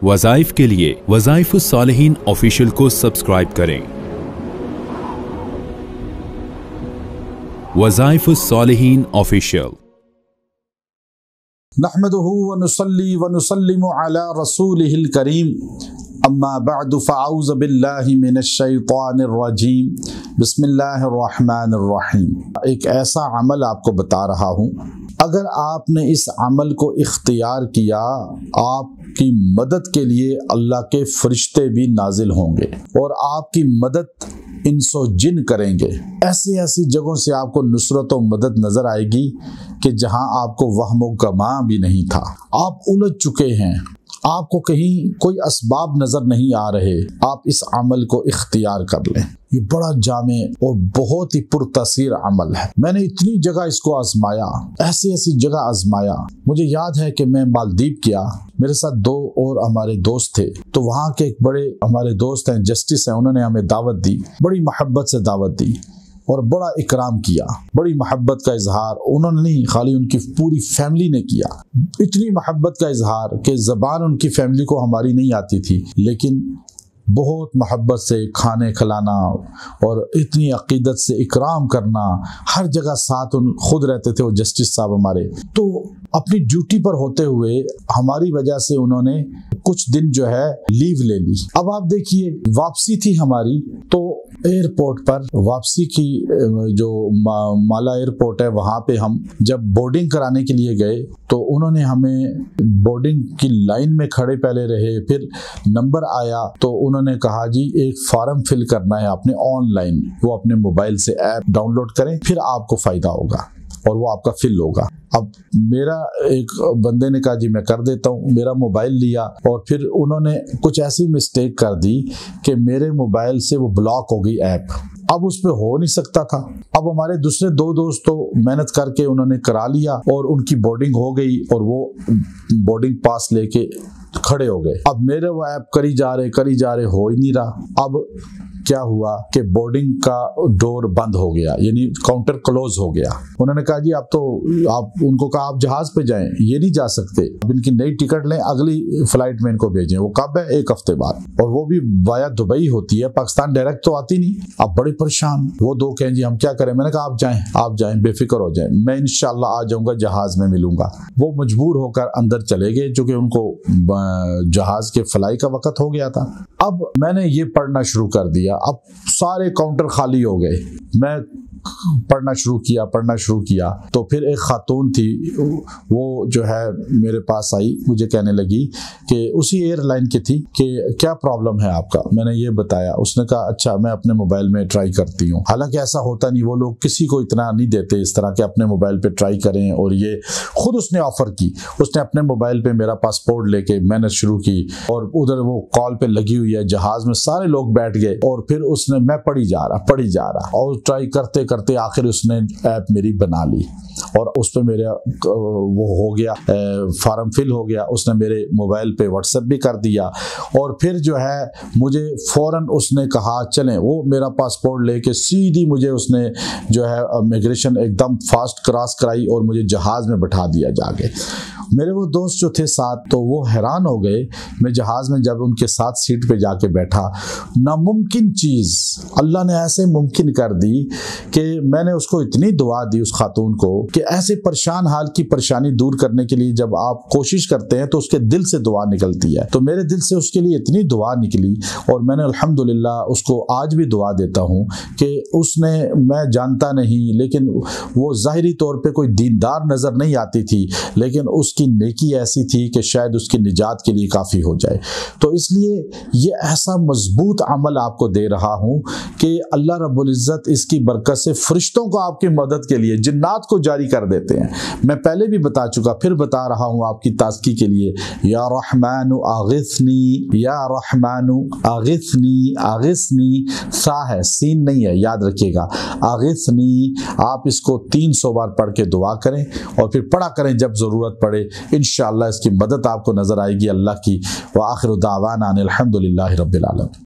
वज़ाइफ के लिए वज़ाइफुस सालिहीन ऑफिशियल को सब्सक्राइब करें। वज़ाइफुस सालिहीन ऑफिशियल। नहमदुहु व नुसल्ली व नुसल्लिमु अला रसूलिहिल करीम, अम्मा बअदु फ़अऊज़ु बिल्लाहि मिनश शैतानिर रजीम, बिस्मिल्लाहिर रहमानिर रहीम। एक ऐसा अमल आपको बता रहा हूँ, अगर आपने इस अमल को इख्तियार किया, आपकी मदद के लिए अल्लाह के फरिश्ते भी नाजिल होंगे और आपकी मदद इंसो जिन करेंगे। ऐसी ऐसी जगहों से आपको नुसरत और मदद नजर आएगी कि जहां आपको वहमो गमा भी नहीं था। आप उलझ चुके हैं, आपको कहीं कोई असबाब नजर नहीं आ रहे, आप इस अमल को इख्तियार कर लें। ये बड़ा जामे और बहुत ही पुरतसीर अमल है। मैंने इतनी जगह इसको आजमाया, ऐसी ऐसी जगह आजमाया। मुझे याद है कि मैं मालदीव गया, मेरे साथ दो और हमारे दोस्त थे। तो वहाँ के एक बड़े हमारे दोस्त हैं, जस्टिस हैं, उन्होंने हमें दावत दी, बड़ी मोहब्बत से दावत दी और बड़ा इकराम किया। बड़ी मोहब्बत का इजहार उन्होंने नहीं, खाली उनकी पूरी फैमिली ने किया। इतनी मोहब्बत का इजहार कि ज़बान उनकी फैमिली को हमारी नहीं आती थी, लेकिन बहुत मोहब्बत से खाने खिलाना और इतनी अकीदत से इकराम करना, हर जगह साथ उन खुद रहते थे वो जस्टिस साहब हमारे। तो अपनी ड्यूटी पर होते हुए हमारी वजह से उन्होंने कुछ दिन जो है लीव ले ली। अब आप देखिए, वापसी थी हमारी, तो एयरपोर्ट पर वापसी की जो माला एयरपोर्ट है, वहाँ पे हम जब बोर्डिंग कराने के लिए गए तो उन्होंने हमें बोर्डिंग की लाइन में खड़े पहले रहे, फिर नंबर आया तो उन्होंने कहा जी एक फॉर्म फिल करना है आपने ऑनलाइन, वो अपने मोबाइल से ऐप डाउनलोड करें, फिर आपको फ़ायदा होगा और वो आपका फिल होगा। अब मेरा एक बंदे ने कहा जी मैं कर देता हूँ, मेरा मोबाइल लिया और फिर उन्होंने कुछ ऐसी मिस्टेक कर दी कि मेरे मोबाइल से वो ब्लॉक हो गई ऐप। अब उस पर हो नहीं सकता था। अब हमारे दूसरे दो दोस्त तो मेहनत करके उन्होंने करा लिया और उनकी बोर्डिंग हो गई और वो बोर्डिंग पास लेके खड़े हो गए। अब मेरे वो ऐप करी जा रहे हो ही नहीं रहा। अब क्या हुआ कि बोर्डिंग का डोर बंद हो गया, यानी काउंटर क्लोज हो गया। उन्होंने कहा जी आप उनको कहा आप जहाज पे जाएं, ये नहीं जा सकते, अब इनकी नई टिकट लें, अगली फ्लाइट में इनको भेजें। वो कब है? एक हफ्ते बाद, और वो भी वाया दुबई होती है, पाकिस्तान डायरेक्ट तो आती नहीं। अब बड़े परेशान वो दो कहें जी हम क्या करें। मैंने कहा आप जाएं बेफिक्र हो जाएं, मैं इंशाल्लाह आ जाऊंगा, जहाज में मिलूंगा। वो मजबूर होकर अंदर चले गए, चूंकि उनको जहाज के फ्लाई का वक्त हो गया था। अब मैंने ये पढ़ना शुरू कर दिया। अब सारे काउंटर खाली हो गए, मैं पढ़ना शुरू किया तो फिर एक खातून थी, वो जो है मेरे पास आई, मुझे कहने लगी कि उसी एयरलाइन की थी कि क्या प्रॉब्लम है आपका। मैंने ये बताया, उसने कहा अच्छा मैं अपने मोबाइल में ट्राई करती हूँ। हालांकि ऐसा होता नहीं, वो लोग किसी को इतना नहीं देते इस तरह के अपने मोबाइल पे ट्राई करें। और ये खुद उसने ऑफर की, उसने अपने मोबाइल पे मेरा पासपोर्ट लेके मेहनत शुरू की और उधर वो कॉल पे लगी हुई है, जहाज में सारे लोग बैठ गए और फिर उसने मैं पढ़ी जा रहा और ट्राई करते करते आखिर उसने ऐप मेरी बना ली और उस पर मेरा वो हो गया, फॉर्म फिल हो गया। उसने मेरे मोबाइल पे व्हाट्सएप भी कर दिया और फिर जो है मुझे फ़ौरन उसने कहा चलें, वो मेरा पासपोर्ट लेके सीधी मुझे उसने जो है इमिग्रेशन एकदम फास्ट क्रॉस कराई और मुझे जहाज़ में बैठा दिया जाके। मेरे वो दोस्त जो थे साथ, तो वो हैरान हो गए। मैं जहाज़ में जब उनके साथ सीट पे जाके बैठा, नामुमकिन चीज़ अल्लाह ने ऐसे मुमकिन कर दी कि मैंने उसको इतनी दुआ दी उस खातून को कि ऐसे परेशान हाल की परेशानी दूर करने के लिए जब आप कोशिश करते हैं तो उसके दिल से दुआ निकलती है। तो मेरे दिल से उसके लिए इतनी दुआ निकली और मैंने अल्हम्दुलिल्लाह उसको आज भी दुआ देता हूँ कि उसने, मैं जानता नहीं, लेकिन वो ज़ाहिरी तौर पे कोई दीनदार नज़र नहीं आती थी, लेकिन उसकी नेकी ऐसी थी कि शायद उसकी निजात के लिए काफ़ी हो जाए। तो इसलिए ये ऐसा मजबूत अमल आपको दे रहा हूँ कि अल्लाह रब्बुल इज़्ज़त इसकी बरकत से फरिश्तों को आपकी मदद के लिए, जिन्नात को जारी कर देते हैं। मैं पहले भी बता चुका, फिर बता रहा हूँ आपकी ताज़की के लिए। या रहमानु आगिसनी, या रहमानु आगिसनी, आगिसनी सा है, सीन नहीं है, याद रखिएगा। आगिसनी, आप इसको 300 बार पढ़ के दुआ करें और फिर पढ़ा करें जब ज़रूरत पड़े। इंशाअल्लाह इसकी मदद आपको नज़र आएगी अल्लाह की। व आखिरु दावाना अनिल हम्दुलिल्लाहि रब्बिल आलमीन।